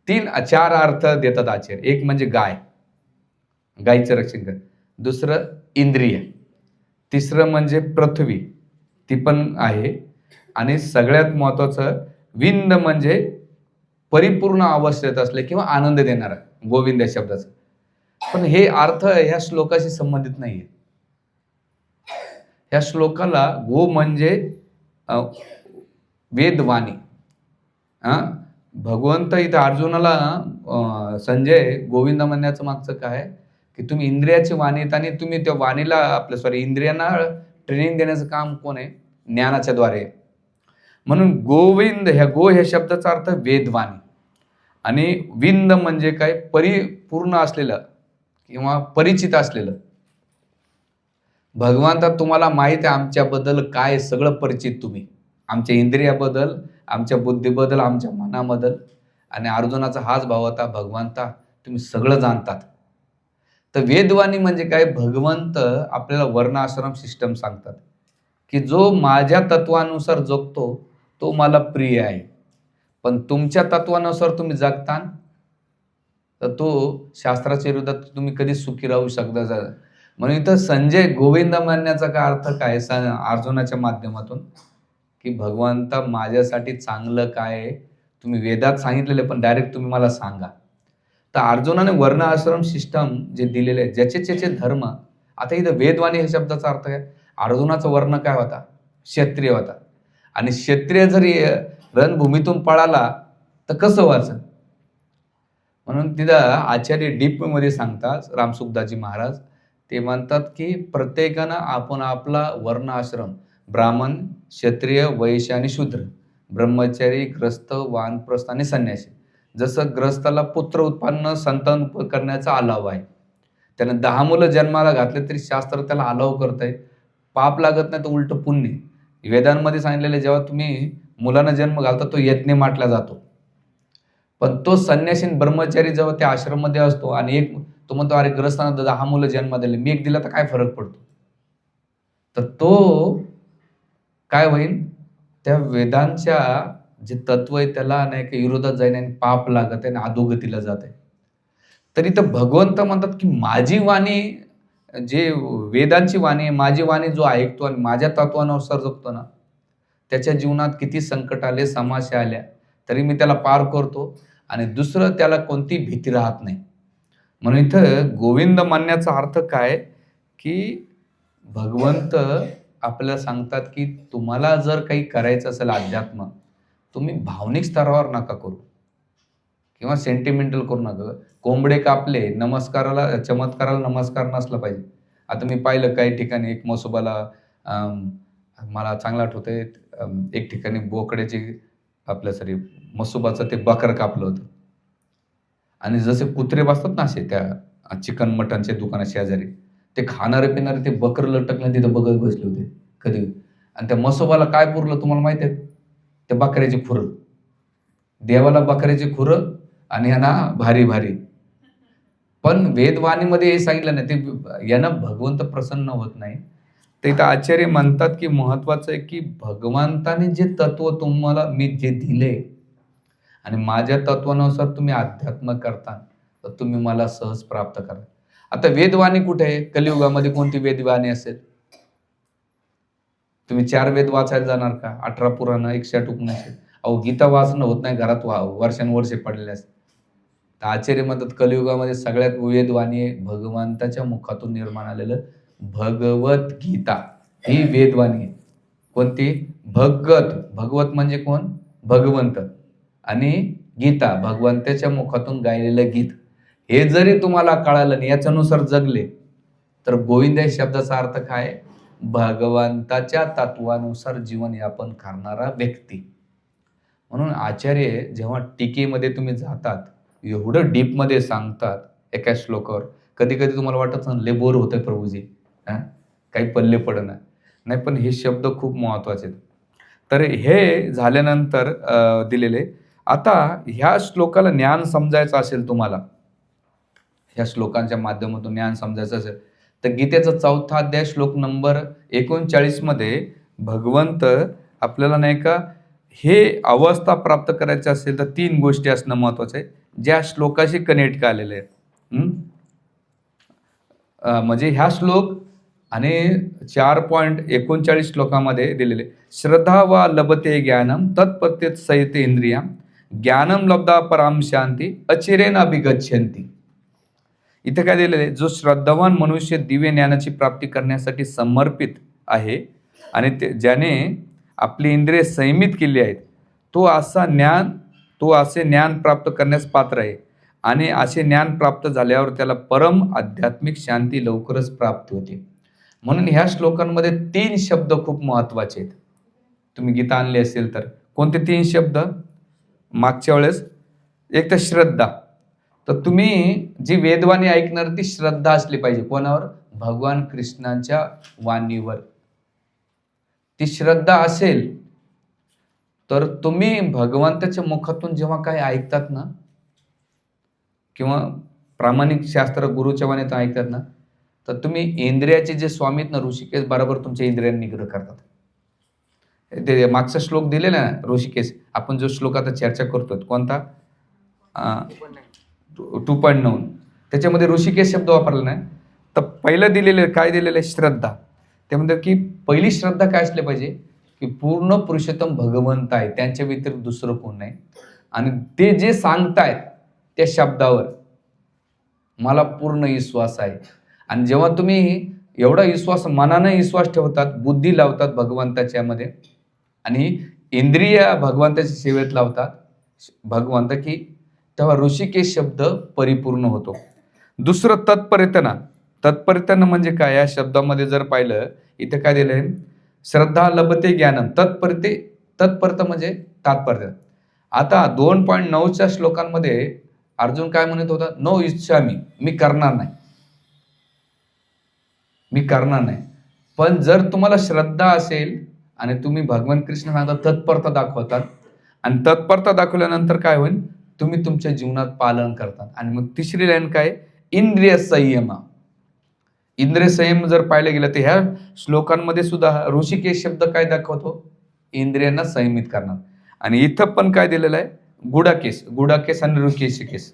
4 अर्थ देतात आचार्य. एक म्हणजे गाय, गायीचं रक्षण कर. दुसरं इंद्रिय. तिसरं म्हणजे पृथ्वी, ती पण आहे. आणि सगळ्यात महत्वाचं विंद म्हणजे परिपूर्ण अवस्थेत असले किंवा आनंद देणारा, गोविंद या शब्दाचा. पण हे अर्थ ह्या श्लोकाशी संबंधित नाहीये. ह्या श्लोकाला गो म्हणजे वेदवाणी. भगवंत इथं अर्जुनाला संजय गोविंद म्हणण्याचं मागचं काय, की तुम्ही इंद्रियाची वाणी आहेत आणि तुम्ही त्या वाणीला इंद्रियांना ट्रेनिंग देण्याचं काम कोण आहे? ज्ञानाच्या द्वारे. म्हणून गोविंद ह्या शब्दाचा अर्थ वेदवाणी. आणि विंद म्हणजे काय? परिपूर्ण असलेलं किंवा परिचित असलेलं. भगवंता तुम्हाला माहित आहे आमच्याबद्दल काय, सगळं परिचित तुम्ही, आमच्या इंद्रियाबद्दल, आमच्या बुद्धीबद्दल, आमच्या मनाबद्दल. आणि अर्जुनाचा हाच भाव होता, भगवंता तुम्ही सगळं जाणतात. तर वेदवाणी म्हणजे काय? भगवंत आपल्याला वर्ण आश्रम सिस्टम सांगतात की जो माझ्या तत्वानुसार जगतो तो मला प्रिय आहे, पण तुमच्या तत्वानुसार तुम्ही जगता तर तो शास्त्राच्या विरोधात तुम्ही कधी सुखी राहू शकता. म्हणून इथं संजय गोविंद म्हणण्याचा काय अर्थ काय अर्जुनाच्या माध्यमातून, की भगवंता माझ्यासाठी चांगलं काय आहे तुम्ही वेदात सांगितलेले, पण डायरेक्ट तुम्ही मला सांगा. तर अर्जुनाने वर्ण आश्रम सिस्टम जे दिलेले आहे, ज्याचे धर्म. आता इथं वेदवाणी ह्या शब्दाचा अर्थ काय? अर्जुनाचा वर्ण काय होता? क्षत्रिय होता. आणि क्षत्रिय जरी रणभूमीतून पळाला तर कसं वाचन? म्हणून तिथं आचार्य डीप मध्ये सांगतात रामसुखदासजी महाराज, ते म्हणतात की प्रत्येकानं आपण आपला वर्ण आश्रम, ब्राह्मण, क्षत्रिय, वैश्य आणि शूद्र, ब्रह्मचारी, ग्रस्त, वानप्रस्थ आणि संन्यासी. जसं ग्रस्ताला पुत्र उत्पन्न संतान करण्याचा अलाव आहे, त्यानं 10 मुलं जन्माला घातले तरी शास्त्र त्याला अलाव करतंय, पाप लागत नाही तर उलट पुण्य. वेदांमध्ये सांगितलेलं जेव्हा तुम्ही मुलांना जन्म घालता तो यज्ञ माटला जातो. पण तो संन्यासी ब्रह्मचारी जेव्हा त्या आश्रममध्ये असतो आणि एक तो म्हणतो अरे ग्रस्तांना 10 मुलं जन्म दिले, मी एक दिला तर काय फरक पडतो? तर तो काय होईल? त्या वेदांच्या जे तत्व आहे त्याला नाही का विरोधात जाईन आणि पाप लागत आहे आणि अधोगतीला जात आहे. तरी तर भगवंत म्हणतात की माझी वाणी, जे वेदांची वाणी, माझी वाणी जो ऐकतो आणि माझ्या तत्वानुसार जगतो ना, त्याच्या जीवनात किती संकट आले, समस्या आल्या, तरी मी त्याला पार करतो आणि दुसरं त्याला कोणती भीती राहत नाही. म्हणून इथं गोविंद म्हणण्याचा अर्थ काय, की भगवंत आपल्याला सांगतात की तुम्हाला जर काही करायचं असेल अध्यात्म, तुम्ही भावनिक स्तरावर नका करू किंवा सेंटिमेंटल करू नका. कोंबडे कापले, चमत्काराला नमस्कार नसला पाहिजे. आता मी पाहिलं काही ठिकाणी एक म्हसोबाला मला चांगलं आठवतंय, एक ठिकाणी बोकड्याची म्हसोबाचं ते बकरं कापलं होतं आणि जसे कुत्रे बसतात ना असे त्या चिकन मटनच्या दुकाना शेजारी, ते खाणारे पिणारे ते बकरं लटकलं तिथं बघत बसले होते कधी. आणि त्या म्हसोबाला काय पुरलं तुम्हाला माहिती आहे? ते बकऱ्याची खुरं. देवाला बकऱ्याची खुरं आणि ह्यांना भारी भारी. पण वेदवाणीमध्ये हे सांगितलं नाही, ते यानं भगवंत प्रसन्न होत नाही. तर इथं आचार्य म्हणतात की महत्वाचं आहे की भगवंताने जे तत्व तुम्हाला मी जे दिले आणि माझ्या तत्वानुसार तुम्ही अध्यात्म करता, तर तुम्ही मला सहज प्राप्त करा. आता वेदवाणी कुठे आहे? कलियुगामध्ये कोणती वेदवाणी असेल? तुम्ही 4 वेद वाचायला जाणार का? 18 पुराण, 108 उपनिषद. अहो गीता वाचणं होत नाही, घरात वर्षानुवर्षे पडलेले असते. तर आचार्य म्हणतात कलियुगामध्ये सगळ्यात वेदवाणी आहे भगवंताच्या मुखातून निर्माण आलेलं भगवद्गीता. ही वेदवाणी आहे. कोणती? भगवत म्हणजे कोण? भगवंत. आणि गीता भगवंताच्या मुखातून गायलेलं गीत. हे जरी तुम्हाला कळालं नाही, याच्यानुसार जगले, तर गोविंद या शब्दाचा अर्थ काय? भगवंताच्या तत्वानुसार जीवन यापन करणारा व्यक्ती. म्हणून आचार्य जेव्हा टीकेमध्ये तुम्ही जातात, एवढं डीपमध्ये सांगतात एका श्लोकावर, कधी कधी तुम्हाला वाटत लय बोर होतंय प्रभूजी, काही पल्ले पडणार नाही, पण हे शब्द खूप महत्वाचे आहेत. तर हे झाल्यानंतर दिलेले. आता ह्या श्लोकाला ज्ञान समजायचं असेल तुम्हाला, ह्या श्लोकांच्या माध्यमातून ज्ञान समजायचं असेल, तर गीतेचा 4था अध्याय श्लोक नंबर 39 मध्ये भगवंत आपल्याला नाही का हे अवस्था प्राप्त करायची असेल तर 3 गोष्टी असणं महत्वाचं आहे, ज्या श्लोकाशी कनेक्ट आलेले आहेत. म्हणजे ह्या श्लोक आणि 4.39 श्लोकामध्ये दिलेले. श्रद्धा वा लभते ज्ञानम तत्पत्यत सयते इंद्रिया ज्ञानम लब्धा पराम शांती अचिरेन अभिगच्छन्ति. इथे काय दिलेले? जो श्रद्धावान मनुष्य दिव्य ज्ञानाची प्राप्ती करण्यासाठी समर्पित आहे आणि ज्याने आपली इंद्रिय संयमित केली आहेत, तो असे ज्ञान प्राप्त करण्यास पात्र आहे आणि असे ज्ञान प्राप्त झाल्यावर त्याला परम आध्यात्मिक शांती लवकरच प्राप्त होते. म्हणून ह्या श्लोकांमध्ये 3 शब्द खूप महत्वाचे आहेत. तुम्ही गीता आणली असेल तर कोणते 3 शब्द? मागच्या वेळेस एक तर श्रद्धा. तर तुम्ही जी वेदवाणी ऐकणार ती श्रद्धा असली पाहिजे. कोणावर? भगवान कृष्णांच्या वाणीवर. ती श्रद्धा असेल तर तुम्ही भगवंताच्या मुखातून जेव्हा काय ऐकतात ना, किंवा प्रामाणिक शास्त्र गुरुच्या वाणीतून ऐकतात ना, तर तुम्ही इंद्रियाचे जे स्वामी आहेत ना ऋषिकेश, बरोबर तुमच्या इंद्रियांनी निग्रह करतात. ते मागचा श्लोक दिलेला ना ऋषिकेश, आपण जो श्लोक आता चर्चा करतोय कोणता? 2.9, त्याच्यामध्ये ऋषिकेश शब्द वापरला नाही. तर पहिलं दिलेलं काय दिलेलं आहे? श्रद्धा. ते म्हणतात की पहिली श्रद्धा काय असली पाहिजे की पूर्ण पुरुषोत्तम भगवंत आहे, त्यांच्या व्यतिरिक्त दुसरं कोण नाही, आणि ते जे सांगतायत त्या शब्दावर मला पूर्ण विश्वास आहे. आणि जेव्हा तुम्ही एवढा विश्वास, मनाने विश्वास ठेवतात, बुद्धी लावतात भगवंताच्या मध्ये आणि इंद्रिय भगवंताच्या सेवेत लावतात भगवंत, की तेव्हा ऋषिकेश शब्द परिपूर्ण होतो. दुसरं तत्परतेनं म्हणजे काय? या शब्दामध्ये जर पाहिलं, इथे काय दिलंय? श्रद्धा लभते ज्ञानम तत्परता म्हणजे तात्पर्य. आता 2.9च्या श्लोकांमध्ये अर्जुन काय म्हणत होता? नो इच्छामी, मी करणार नाही. पण जर तुम्हाला श्रद्धा असेल आणि तुम्ही भगवान कृष्ण सांगता तत्परता दाखवतात, आणि तत्परता दाखवल्यानंतर काय होईल? तुम्ही तुमच्या जीवनात पालन करतात. आणि मग तिसरी लाईन काय? इंद्रिय संयम. इंद्रिय संयम जर पाहिलं गेलं तर ह्या श्लोकांमध्ये सुद्धा ऋषिकेश शब्द काय दाखवतो? इंद्रियांना संयमित करणार. आणि इथं पण काय दिलेलं आहे? गुडाकेश आणि ऋषिकेश.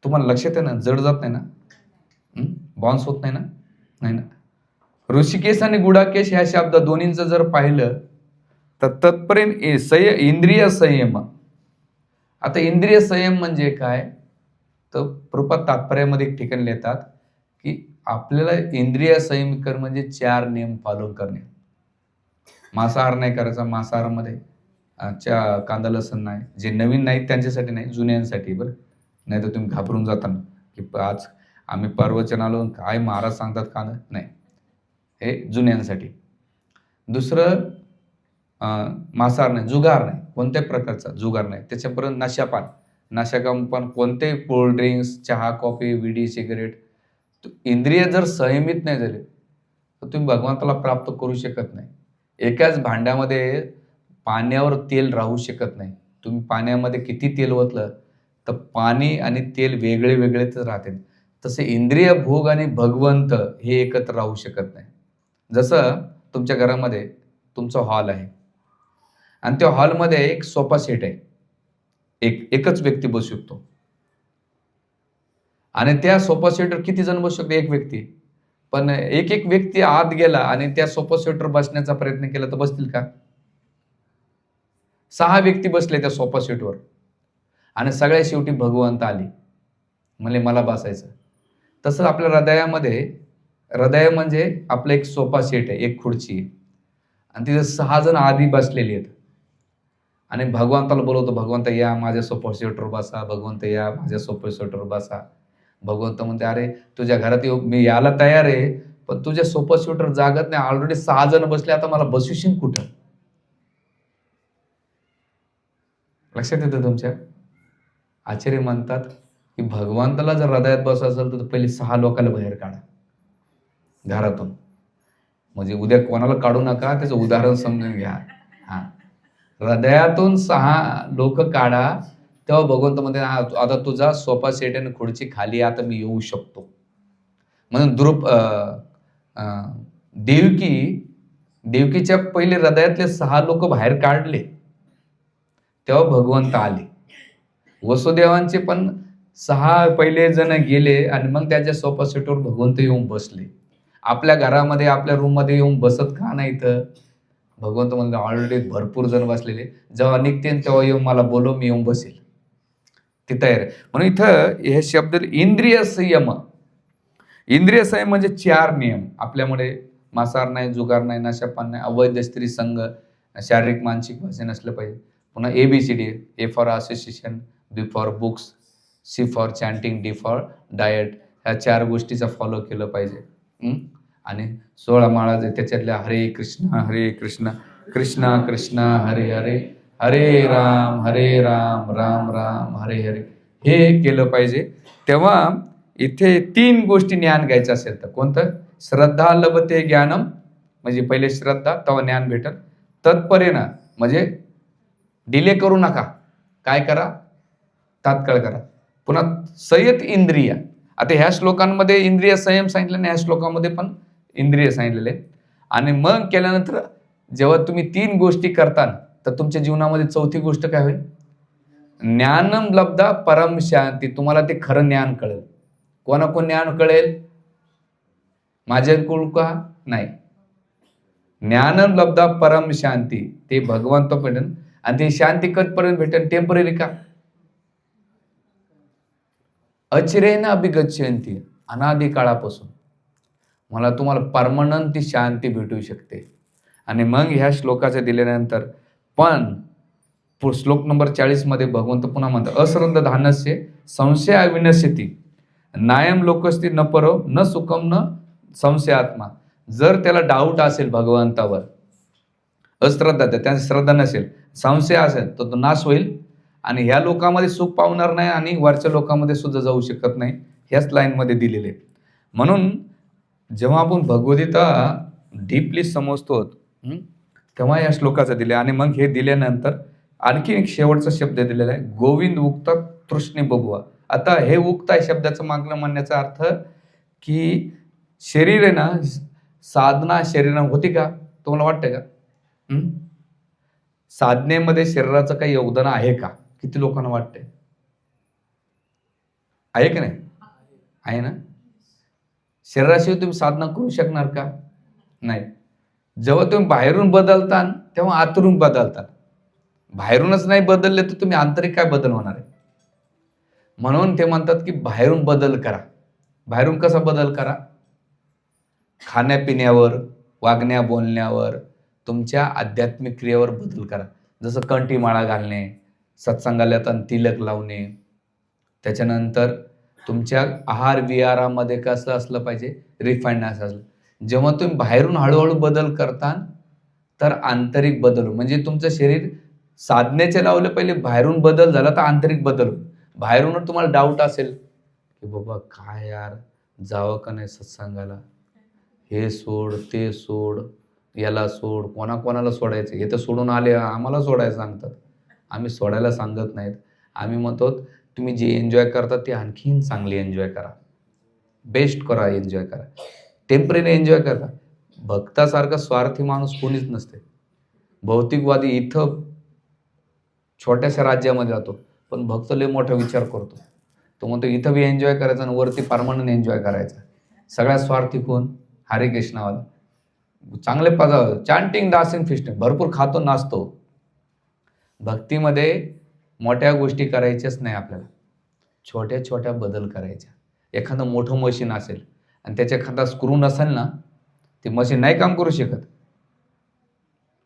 तुम्हाला लक्षात आहे ना? जड जात नाही ना? बाउन्स होत नाही ना? नाही ना? ऋषिकेश आणि गुडाकेश ह्या शब्द दोन्हींचं जर पाहिलं तर तत्पर्यंत इंद्रिय संयम आता इंद्रिय संयम म्हणजे काय, तर प्रपात तात्पर्यामध्ये एक ठिकाणी लिहितात की आपल्याला इंद्रिय संयम कर म्हणजे 4 नियम फॉलो करणे. मांसाहार नाही करायचा. मांसाहारामध्ये कांदा लसूण नाही. जे नवीन नाहीत त्यांच्यासाठी नाही, जुन्यांसाठी बरं. नाही तर तुम्ही घाबरून जाता ना, की आज आम्ही प्रवचन आलो काय महाराज सांगतात कांदा नाही, हे जुन्यांसाठी. दुसरं मांसाहार नाही, जुगार नाही, कोणत्याही प्रकारचा जुगार नाही. त्याच्यापर्यंत नशापान, नशापान कोणतेही कोल्ड्रिंक्स, चहा, कॉफी, विडी, सिगारेट. इंद्रिय जर संयमित नाही झाले तर तुम्ही भगवंताला प्राप्त करू शकत नाही. एकाच भांड्यामध्ये पाण्यावर तेल राहू शकत नाही. तुम्ही पाण्यामध्ये किती तेल ओतलं तर पाणी आणि तेल वेगळे वेगळेच राहते. तसे इंद्रिय भोग आणि भगवंत हे एकत्र राहू शकत नाही. जसं तुमच्या घरामध्ये तुमचा हॉल आहे आणि त्या हॉलमध्ये एक सोफा सेट आहे. एकच व्यक्ती बसू शकतो आणि त्या सोफा सेटवर किती जण बसू शकतो? एक व्यक्ती. पण एक व्यक्ती आत गेला आणि त्या सोफा सेटवर बसण्याचा प्रयत्न केला तर बसतील का? 6 व्यक्ती बसले त्या सोफा सेटवर आणि सगळ्या शेवटी भगवंत आले, म्हणले मला बसायचं. तसं आपल्या हृदय म्हणजे आपलं एक सोफा सेट आहे, एक खुर्ची आहे आणि तिथे 6 जण आधी बसलेले आहेत आणि भगवंताला बोलवतो, भगवंत या माझ्या सोफा सेटवर बसा, भगवंत या माझ्या सोफा सेटवर बसा. भगवंत म्हणते अरे तुझ्या घरात येऊ मी यायला तयार आहे, पण तुझ्या सोफा सेटवर जागत नाही, ऑलरेडी 6 जण बसले, आता मला बसवशील कुठं? लक्षात येतं तुमच्या? आचार्य म्हणतात की भगवंताला जर हृदयात बसायचं असेल तर पहिले 6 लोकांना बाहेर काढा घरातून. म्हणजे उद्या कोणाला काढू नका, त्याचं उदाहरण समजून घ्या. हा, हृदयातून 6 लोक काढा, तेव्हा भगवंत म्हणते आता तुझा सोफा सेट आणि खुर्ची खाली, आता मी येऊ शकतो. म्हणून देवकीच्या पहिले हृदयातले 6 लोक बाहेर काढले, तेव्हा भगवंत आले. वसुदेवांचे पण 6 पहिले जण गेले आणि मग त्याच्या सोफा सेटवर भगवंत येऊन बसले. आपल्या घरामध्ये आपल्या रूम मध्ये येऊन बसत का नाही? तर भगवंत म्हणले ऑलरेडी भरपूर जण बसलेले, जेव्हा निघते तेव्हा येऊन मला बोलव, मी येऊन बसेल. ती तयार आहे. म्हणून इथं हे शब्द इंद्रिय संयम. इंद्रिय संयम म्हणजे 4 नियम. आपल्यामुळे मांसाहार नाही, जुगार नाही, नशापान नाही, अवैध स्त्री संघ, शारीरिक मानसिक भाषण नसलं पाहिजे. पुन्हा ABCD, A for association, B for books, C for chanting, D for diet. ह्या 4 गोष्टीचा फॉलो केलं पाहिजे. आणि 16 माळा त्याच्यातल्या हरे कृष्ण कृष्ण कृष्ण हरे हरे, हरे राम राम राम हरे हरे, हे केलं पाहिजे. तेव्हा इथे 3 गोष्टी ज्ञान घ्यायचं असेल तर कोणतं? श्रद्धा लभते ज्ञानम, म्हणजे पहिले श्रद्धा तेव्हा ज्ञान भेटल. तत्परेना म्हणजे डिले करू नका, काय करा? तात्काळ करा. पुन्हा संयत इंद्रिय. आता ह्या श्लोकांमध्ये इंद्रिय संयम सांगितलं नाही, ह्या श्लोकामध्ये पण इंद्रिय सांगितलेले. आणि मग केल्यानंतर जेव्हा तुम्ही 3 गोष्टी करता तर तुमच्या जीवनामध्ये 4थी गोष्ट काय होईल? ज्ञानम लब्धा परम शांती. तुम्हाला ते खरं ज्ञान कळेल. कोण ज्ञान कळेल? माझ्याकडून का नाही. ज्ञानम लब्धा परम शांती, ते भगवंत भेटेल. आणि ती शांती कधपर्यंत भेटेल? टेम्पररी का? अचिरेन अभिगच्छन्ति, अनादी काळापासून मला तुम्हाला परमनंट ती शांती भेटू शकते. आणि मग ह्या श्लोकाच्या दिल्यानंतर पण श्लोक नंबर 40 मध्ये भगवंत पुन्हा म्हणतात, अश्रद्ध धानस्य संशय अविनश्यती नायम लोकस्ती न परो न सुखम न संशयात्मा. जर त्याला डाऊट असेल भगवंतावर, अश्रद्धा, त्याची श्रद्धा नसेल, संशय असेल तर तो नाश होईल आणि ह्या लोकांमध्ये सुख पावणार नाही आणि वरच्या लोकांमध्ये सुद्धा जाऊ शकत नाही. ह्याच लाईनमध्ये दिलेले. म्हणून जेव्हा आपण भगवद्गीता डीपली समजतो तेव्हा या श्लोकाचं दिले. आणि मग हे दिल्यानंतर आणखी एक शेवटचा शब्द दिलेला आहे, गोविंद उक्त तृष्णे बबुआ. आता हे उक्त आहे शब्दाचं मागणं म्हणण्याचा अर्थ की शरीर आहे ना, साधना शरीरानं होती का? तुम्हाला वाटतं का? साधनेमध्ये शरीराचं काही योगदान आहे का? किती लोकांना वाटतंय? आहे की नाही? आहे ना. शरीराशिवाय तुम्ही साधना करू शकणार का? नाही. जेव्हा तुम्ही बाहेरून बदलता तेव्हा आतून बदलतात. बाहेरूनच नाही बदलले तर तुम्ही आंतरिक काय बदल होणार आहे? म्हणून ते म्हणतात की बाहेरून बदल करा. बाहेरून कसा बदल करा? खाण्यापिण्यावर, वागण्या बोलण्यावर, तुमच्या आध्यात्मिक क्रियेवर बदल करा. जसं कंठीमाळा घालणे, सत्संगाला तिलक लावणे, त्याच्यानंतर तुमच्या आहार विहारामध्ये कसं असलं पाहिजे? रिफाईंड असं असलं. जेव्हा तुम्ही बाहेरून हळूहळू बदल करता तर आंतरिक बदल म्हणजे तुमचं शरीर साधनेचे लावले पहिले बाहेरून बदल झाला तर आंतरिक बदल होईल. बाहेरूनच तुम्हाला डाऊट असेल की बाबा काय यार जावं का नाही सत्संगाला? हे सोड, ते सोड, याला सोड, कोणाकोणाला सोडायचं? हे तर सोडून आले, आम्हाला सोडायला सांगतात. आम्ही सोडायला सांगत नाहीत. आम्ही म्हणतो तुम्ही जे एन्जॉय करता ते आणखीन चांगली एन्जॉय करा. बेस्ट करा, एन्जॉय करा. टेम्पररी एन्जॉय करा. भक्तासारखा स्वार्थी माणूस कोणीच नसते. भौतिकवादी इथं छोट्याशा राज्यामध्ये राहतो, पण भक्त लय मोठा विचार करतो. तो म्हणतो इथं बी एन्जॉय करायचा आणि वरती परमनंट एन्जॉय करायचा. सगळ्यात स्वार्थी कोण? हरे कृष्णावाला. चांगले पदार्थ, चॅन्टिंग, डान्सिंग, फिस्टिंग, भरपूर खातो, नाचतो. भक्तीमध्ये मोठ्या गोष्टी करायच्याच नाही आपल्याला. छोट्या छोट्या बदल करायच्या. एखादं मोठं मशीन असेल आणि त्याच्या एखादा स्क्रू नसेल ना, ते मशीन नाही काम करू शकत.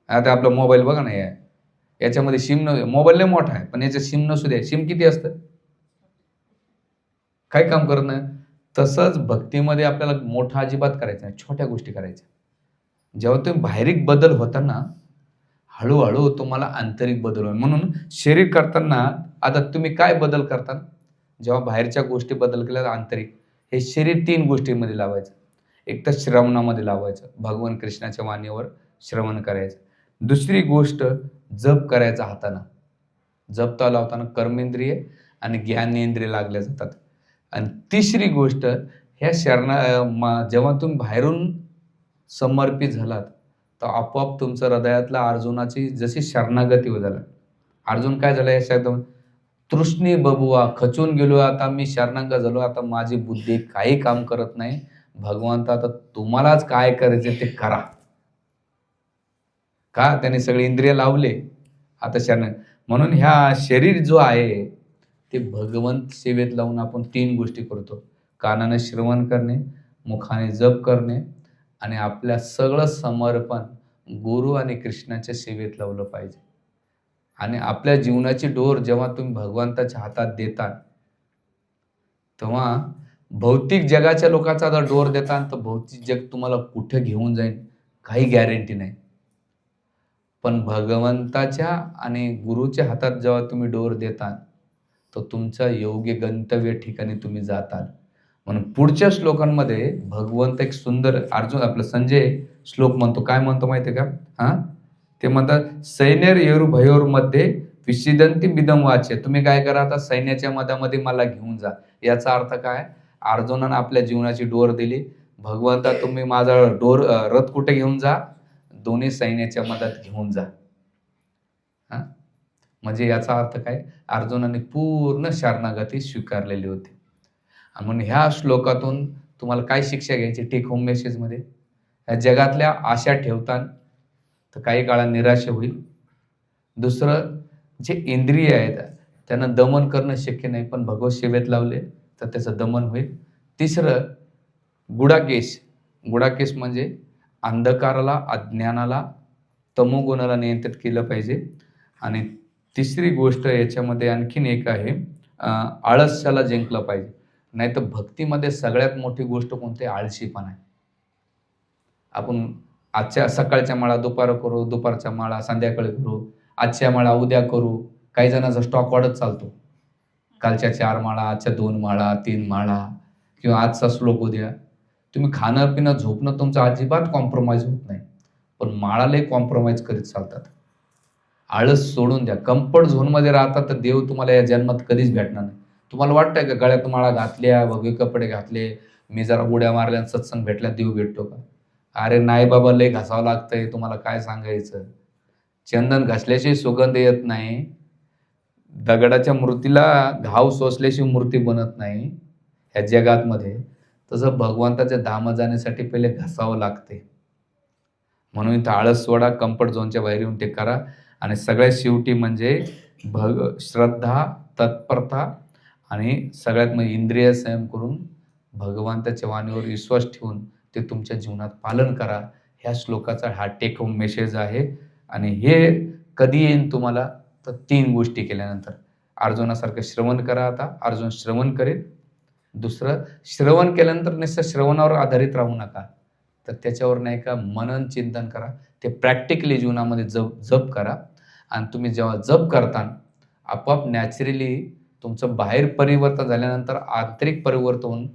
आता आपला मोबाईल बघा ना, याच्यामध्ये सिम मोबाईल लय मोठा आहे, पण याच्यात सिम नसू द्या. सिम किती असतं? काही काम करत नाही. तसंच भक्तीमध्ये आपल्याला मोठा अजिबात करायचं नाही, छोट्या गोष्टी करायच्या. जेव्हा तुम्ही बाहेरिक बदल होताना हळूहळू तुम्हाला आंतरिक बदल होईल. म्हणून शरीर करताना आता तुम्ही काय बदल करता? जेव्हा बाहेरच्या गोष्टी बदल केल्या आंतरिक, हे शरीर 3 गोष्टींमध्ये लावायचं. एक तर श्रवणामध्ये लावायचं, भगवान कृष्णाच्या वाणीवर श्रवण करायचं. दुसरी गोष्ट जप करायचा हातानं. जप लावताना कर्मेंद्रिय आणि ज्ञानेंद्रिय लागल्या जातात. आणि तिसरी गोष्ट ह्या जेव्हा तुम्ही बाहेरून समर्पित झालात तर आपोआप तुमचं हृदयातला अर्जुनाची जशी शरणागती हो झाला. अर्जुन काय झालं या शब्दात? तृष्णी बबुआ, खचून गेलो, आता मी शरणागत झालो, आता माझी बुद्धी काही काम करत नाही. भगवंत आता तुम्हालाच काय करायचे ते करा. का? त्याने सगळे इंद्रिय लावले, आता शरण. म्हणून ह्या शरीर जो आहे ते भगवंत सेवेत लावून आपण 3 गोष्टी करतो. कानाने श्रवण करणे, मुखाने जप करणे आणि आपल्या सगळं समर्पण गुरु आणि कृष्णाच्या सेवेत लावलं पाहिजे. आणि आपल्या जीवनाची डोर जेव्हा तुम्ही भगवंताच्या हातात देता तेव्हा भौतिक जगाच्या लोकांचा आता डोर देता तर भौतिक जग तुम्हाला कुठे घेऊन जाईल काही गॅरंटी नाही. पण भगवंताच्या आणि गुरुच्या हातात जेव्हा तुम्ही डोर देता तर तुमच्या योग्य गंतव्य ठिकाणी तुम्ही जाताल. म्हणून पुढच्या श्लोकांमध्ये भगवंत एक सुंदर आपलं संजय श्लोक म्हणतो. काय म्हणतो माहिती आहे का? ते म्हणतात सैन्यर येरू भयोर मध्ये विशिदंती बिदम वाचे. तुम्ही काय करा आता सैन्याच्या मधामध्ये मला घेऊन जा. याचा अर्थ काय? अर्जुनानं आपल्या जीवनाची डोर दिली. भगवंता तुम्ही माझा रथ कुठे घेऊन जा? दोन्ही सैन्याच्या मधात घेऊन जा. म्हणजे याचा अर्थ काय? अर्जुनाने पूर्ण शरणागती स्वीकारलेली होती. म्हणून ह्या श्लोकातून तुम्हाला काय शिक्षा घ्यायची टेक होम मेसेजमध्ये? ह्या जगातल्या आशा ठेवताना तर काही काळात निराशा होईल. दुसरं, जे इंद्रिय आहेत त्यांना दमन करणं शक्य नाही, पण भगवत सेवेत लावले तर त्याचं दमन होईल. तिसरं, गुडाकेश म्हणजे अंधकाराला, अज्ञानाला, तमोगुणाला नियंत्रित केलं पाहिजे. आणि तिसरी गोष्ट याच्यामध्ये आणखीन एक आहे, आळस्याला जिंकलं पाहिजे. नाही तर भक्तीमध्ये सगळ्यात मोठी गोष्ट कोणती? आळशीपणा आहे. आपण आजच्या सकाळच्या माळा दुपार करू, दुपारच्या माळा संध्याकाळी करू, आजच्या माळा उद्या करू. काही जणांचा स्टॉक वाढत चालतो. कालच्या 4 माळा, आजच्या 2 माळा, 3 माळा, किंवा आजचा श्लोक उद्या. तुम्ही खाणं पिणं झोपणं तुमचं अजिबात कॉम्प्रोमाइज होत नाही, पण माळालाही कॉम्प्रोमाइज करीत चालतात. आळस सोडून द्या. कम्फर्ट झोनमध्ये राहतात तर देव तुम्हाला या जन्मात कधीच भेटणार नाही. तुम्हाला वाटतंय का गळ्यात माळा घातल्या, भगवे कपडे घातले, मी जरा उड्या मारल्या सत्संग भेटल्या देव भेटतो का? अरे नाही बाबा, लय घासावं लागतंय. तुम्हाला काय सांगायचं? चंदन घासल्याशिवाय सुगंध येत नाही. दगडाच्या मूर्तीला घाव सोसल्याशिवाय मूर्ती बनत नाही ह्या जगातमध्ये. तसं भगवंताच्या धामात जाण्यासाठी पहिले घासावं लागते. म्हणून इथं आळस सोडा, कम्फर्ट झोनच्या बाहेर येऊन ते करा. आणि सगळ्यात शेवटी म्हणजे श्रद्धा, तत्परता आणि सगळ्यात म्हणजे इंद्रिय संयम करून भगवंताच्या वाणीवर विश्वास ठेवून ते तुमच्या जीवनात पालन करा. ह्या श्लोकाचा हा टेक होम मेसेज आहे. आणि हे कधी येईन तुम्हाला, तर 3 गोष्टी केल्यानंतर. अर्जुनासारखं श्रवण करा. आता अर्जुन श्रवण करेल. दुसरं, श्रवण केल्यानंतर नुसतं श्रवणावर आधारित राहू नका, तर त्याच्यावर नाही का मनन चिंतन करा. ते प्रॅक्टिकली जीवनामध्ये जप करा. आणि तुम्ही जेव्हा जप करता, आपोआप नॅचरली तुमचं बाहेर परिवर्तन झाल्यानंतर आंतरिक परिवर्तन होऊन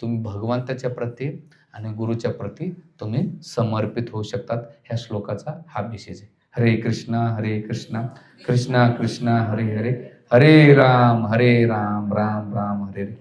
तुम्ही भगवंताच्या प्रती आणि गुरुच्या प्रती तुम्ही समर्पित होऊ शकतात. ह्या श्लोकाचा हा मेसेज आहे. हरे कृष्णा कृष्णा कृष्णा हरे हरे, हरे राम राम राम हरे हरे.